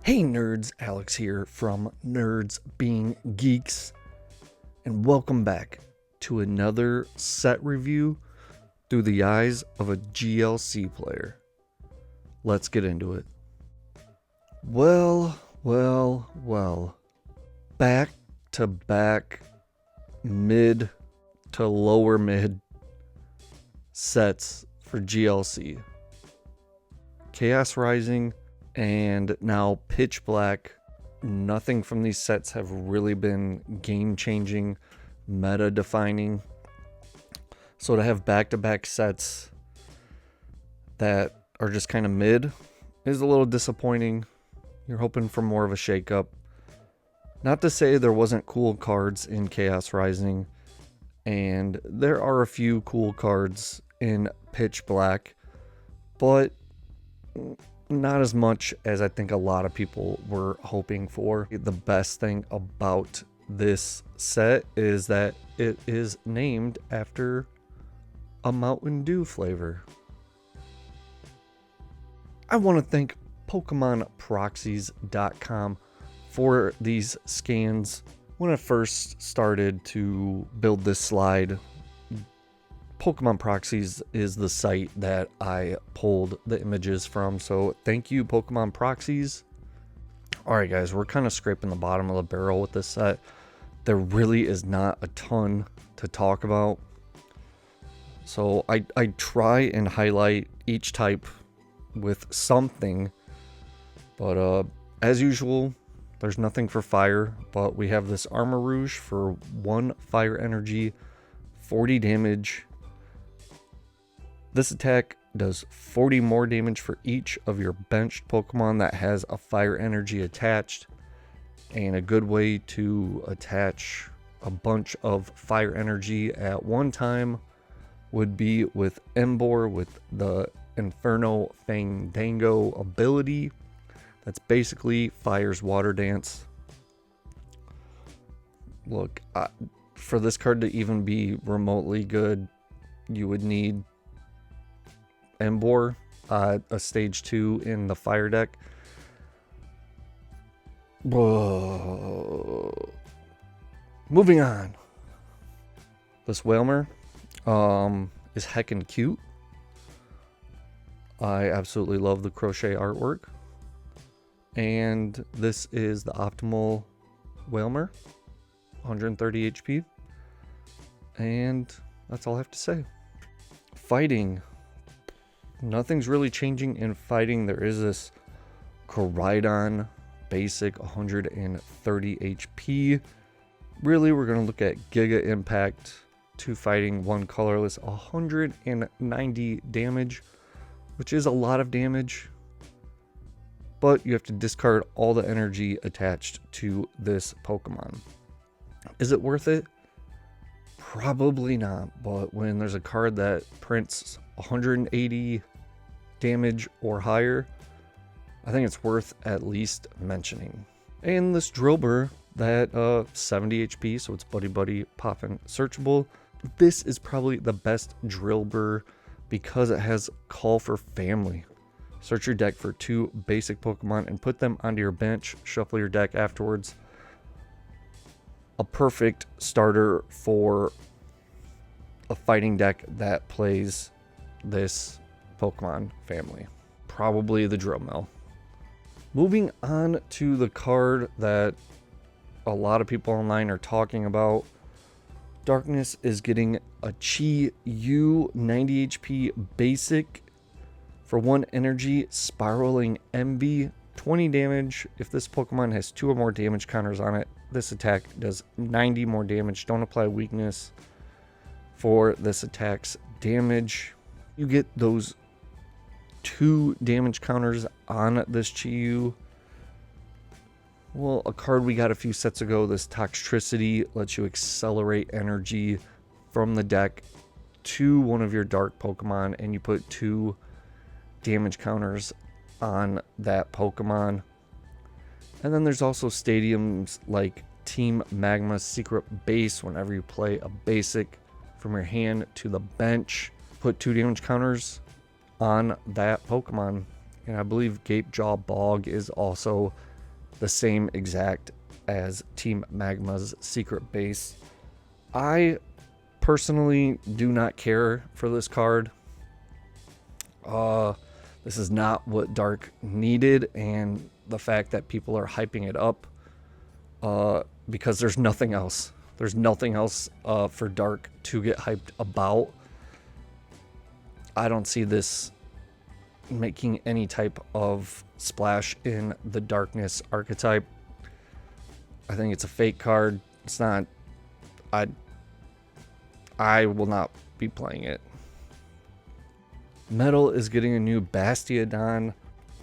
Hey nerds, Alex here from Nerds Being Geeks, and welcome back to another set review through the eyes of a GLC player. Let's get into it. Well. Back to back mid to lower mid sets for GLC. Chaos Rising and now Pitch Black. Nothing from these sets have really been game-changing, meta-defining. So to have back-to-back sets that are just kind of mid is a little disappointing. You're hoping for more of a shakeup. Not to say there wasn't cool cards in Chaos Rising, and there are a few cool cards in Pitch Black, but not as much as I think a lot of people were hoping for. The best thing about this set is that it is named after a Mountain Dew flavor. I want to thank PokemonProxies.com for these scans. When I first started to build this slide, Pokemon Proxies is the site that I pulled the images from, so thank you, Pokemon Proxies. Alright guys, we're kind of scraping the bottom of the barrel with this set. There really is not a ton to talk about, so I try and highlight each type with something, but as usual, there's nothing for fire, but we have this Armarouge for 1 fire energy, 40 damage. This attack does 40 more damage for each of your benched Pokemon that has a fire energy attached. And a good way to attach a bunch of fire energy at one time would be with Emboar with the Inferno Fandango ability. That's basically Fire's Water Dance. Look, for this card to even be remotely good, you would need Emboar, a stage 2 in the fire deck. Whoa. Moving on. This Wailmer is heckin' cute. I absolutely love the crochet artwork. And this is the optimal Wailmer, 130 HP. And that's all I have to say. Fighting. Nothing's really changing in fighting. There is this Koraidon basic 130 HP. Really, we're going to look at Giga Impact, 2 fighting, 1 colorless, 190 damage, which is a lot of damage. But you have to discard all the energy attached to this Pokemon. Is it worth it? Probably not, but when there's a card that prints 180 damage or higher, I think it's worth at least mentioning. And this Drillbur, that 70 HP, so it's Buddy poppin' searchable. This is probably the best Drillbur because it has Call for Family. Search your deck for 2 basic Pokemon and put them onto your bench. Shuffle your deck afterwards. A perfect starter for a fighting deck that plays this Pokemon family. Probably the Drillmill. Moving on to the card that a lot of people online are talking about. Darkness is getting a Chi-Yu 90 HP basic for 1 energy, Spiraling Envy, 20 damage. If this Pokemon has 2 or more damage counters on it, this attack does 90 more damage. Don't apply weakness for this attack's damage. You get those 2 damage counters on this Chi-Yu. Well, a card we got a few sets ago, this Toxtricity, lets you accelerate energy from the deck to one of your dark Pokemon, and you put 2 damage counters on that Pokemon. And then there's also stadiums like Team Magma's Secret Base. Whenever you play a basic from your hand to the bench, put 2 damage counters on that Pokemon. And I believe Gapejaw Bog is also the same exact as Team Magma's secret base. I personally do not care for this card. This is not what Dark needed, and the fact that people are hyping it up because there's nothing else. There's nothing else for Dark to get hyped about. I don't see this making any type of splash in the Darkness archetype. I think it's a fake card. It's not. I will not be playing it. Metal is getting a new Bastiodon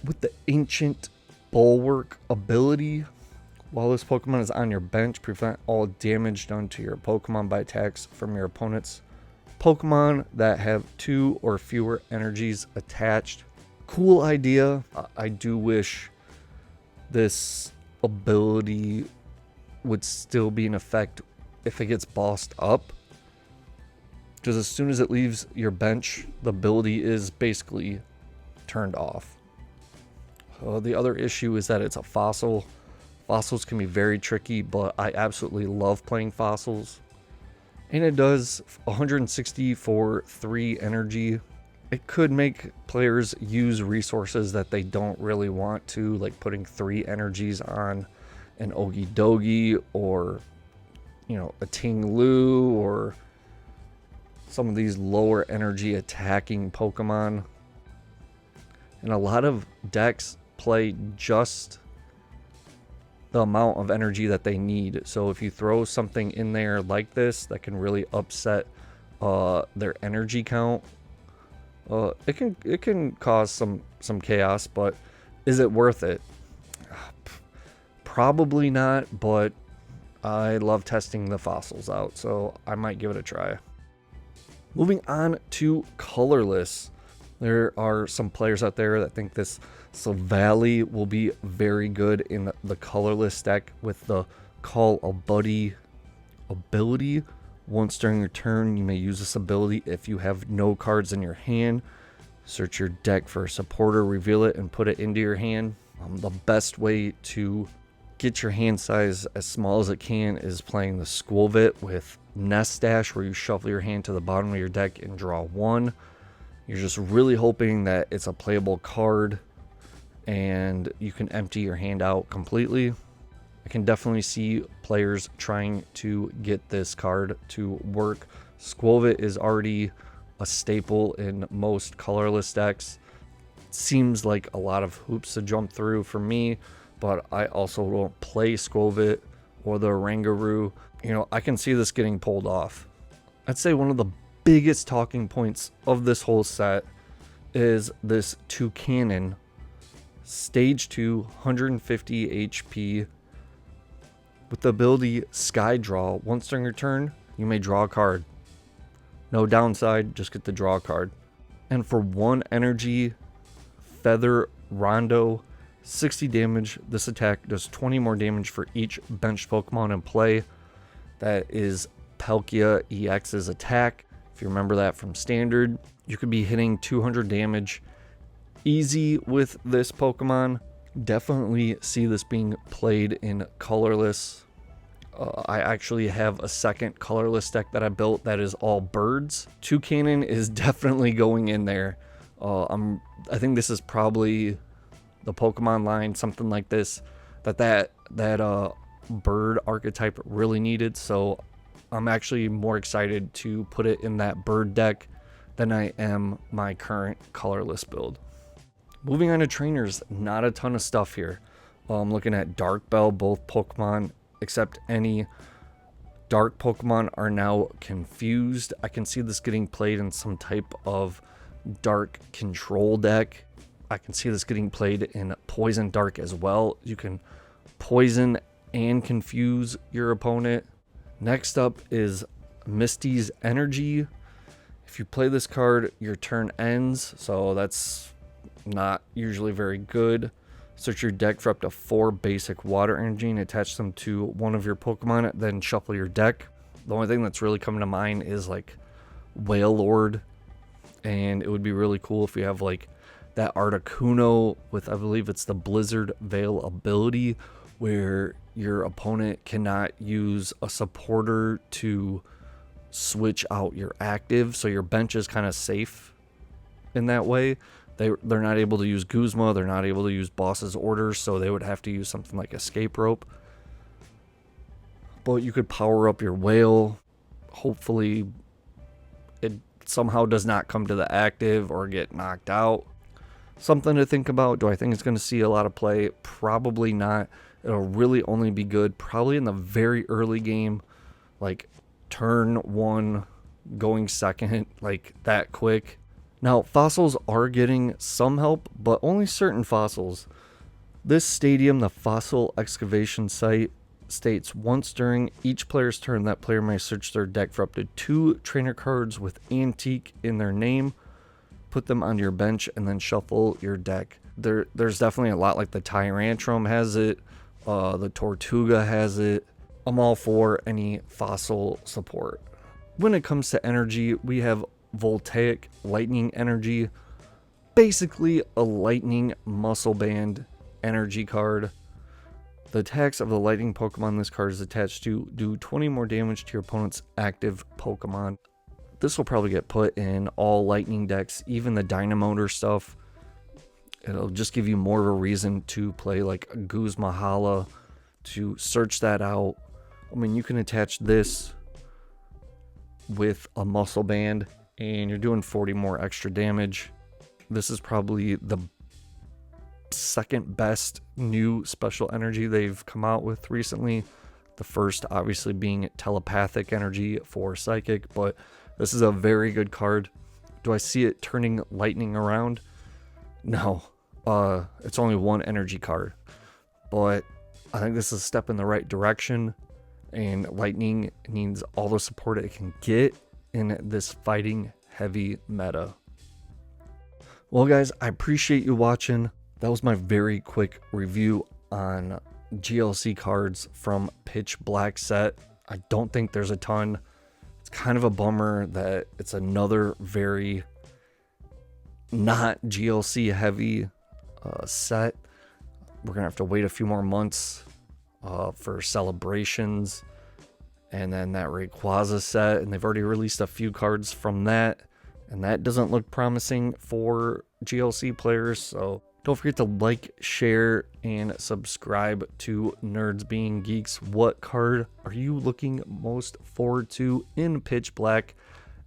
with the Ancient Bulwark ability. While this Pokemon is on your bench, prevent all damage done to your Pokemon by attacks from your opponent's Pokemon that have 2 or fewer energies attached. Cool idea. I do wish this ability would still be in effect if it gets bossed up, because as soon as it leaves your bench, the ability is basically turned off. The other issue is that it's a fossil. Fossils can be very tricky, but I absolutely love playing fossils. And it does 160 for 3 energy. It could make players use resources that they don't really want to, like putting 3 energies on an Okidogi or, a Ting-Lu or some of these lower energy attacking Pokemon. And a lot of decks play just the amount of energy that they need. So if you throw something in there like this that can really upset their energy count, it can cause some chaos. But is it worth it? Probably not, but I love testing the fossils out, so I might give it a try. Moving on to colorless. There are some players out there that think this Silvally will be very good in the colorless deck with the Call a Buddy ability. Once during your turn, you may use this ability if you have no cards in your hand. Search your deck for a supporter, reveal it, and put it into your hand. The best way to get your hand size as small as it can is playing the Skwovet with Nest Dash, where you shuffle your hand to the bottom of your deck and draw 1. You're just really hoping that it's a playable card and you can empty your hand out completely. I can definitely see players trying to get this card to work. Skwovet is already a staple in most colorless decks. It seems like a lot of hoops to jump through for me, but I also don't play Skwovet or the Oranguru. I can see this getting pulled off. I'd say one of the biggest talking points of this whole set is this Toucannon Stage 2, 150 HP with the ability Sky Draw. Once during your turn, you may draw a card. No downside, just get to draw a card. And for 1 energy, Feather Rondo, 60 damage. This attack does 20 more damage for each benched Pokemon in play. That is Palkia EX's attack. If you remember that from Standard, you could be hitting 200 damage easy with this Pokemon. Definitely see this being played in colorless. I actually have a second colorless deck that I built that is all birds. Toucannon is definitely going in there. I think this is probably the Pokemon line, something like this, that bird archetype really needed. So I'm actually more excited to put it in that bird deck than I am my current colorless build. Moving on to trainers, not a ton of stuff here. I'm looking at Dark Bell. Both Pokemon except any dark Pokemon are now confused. I can see this getting played in some type of dark control deck. I can see this getting played in Poison Dark as well. You can poison and confuse your opponent. Next up is Misty's Energy. If you play this card, your turn ends, so that's not usually very good. Search your deck for up to 4 basic water energy and attach them to one of your Pokemon, then shuffle your deck. The only thing that's really coming to mind is like Wailord, and it would be really cool if you have like that Articuno with, I believe it's the Blizzard Veil ability, where your opponent cannot use a supporter to switch out your active, so your bench is kind of safe in that way. They're not able to use Guzma, they're not able to use Boss's Orders, so they would have to use something like Escape Rope. But you could power up your Whale. Hopefully it somehow does not come to the active or get knocked out. Something to think about. Do I think it's going to see a lot of play? Probably not. It'll really only be good probably in the very early game, like turn 1 going second, like that quick. Now, fossils are getting some help, but only certain fossils. This stadium, the fossil excavation site, states once during each player's turn, that player may search their deck for up to 2 trainer cards with Antique in their name, put them on your bench, and then shuffle your deck. There's definitely a lot, like the Tyrantrum has it, the Tortuga has it. I'm all for any fossil support. When it comes to energy, we have Voltaic Lightning Energy, basically a lightning muscle band energy card. The attacks of the lightning Pokemon this card is attached to do 20 more damage to your opponent's active Pokemon. This will probably get put in all lightning decks, even the Dynamotor stuff. It'll just give you more of a reason to play like a Guzma Hala, to search that out. I mean, you can attach this with a muscle band and you're doing 40 more extra damage. This is probably the second best new special energy they've come out with recently. The first obviously being telepathic energy for psychic, but this is a very good card. Do I see it turning lightning around? No. It's only one energy card, but I think this is a step in the right direction, and lightning needs all the support it can get in this fighting heavy meta. Well guys, I appreciate you watching. That was my very quick review on GLC cards from Pitch Black set. I don't think there's a ton. It's kind of a bummer that it's another very not GLC heavy set. We're gonna have to wait a few more months for Celebrations and then that Rayquaza set, and they've already released a few cards from that, and that doesn't look promising for GLC players. So don't forget to like, share, and subscribe to Nerds Being Geeks. What card are you looking most forward to in Pitch Black,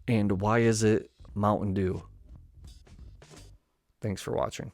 and why is it Mountain Dew? Thanks for watching.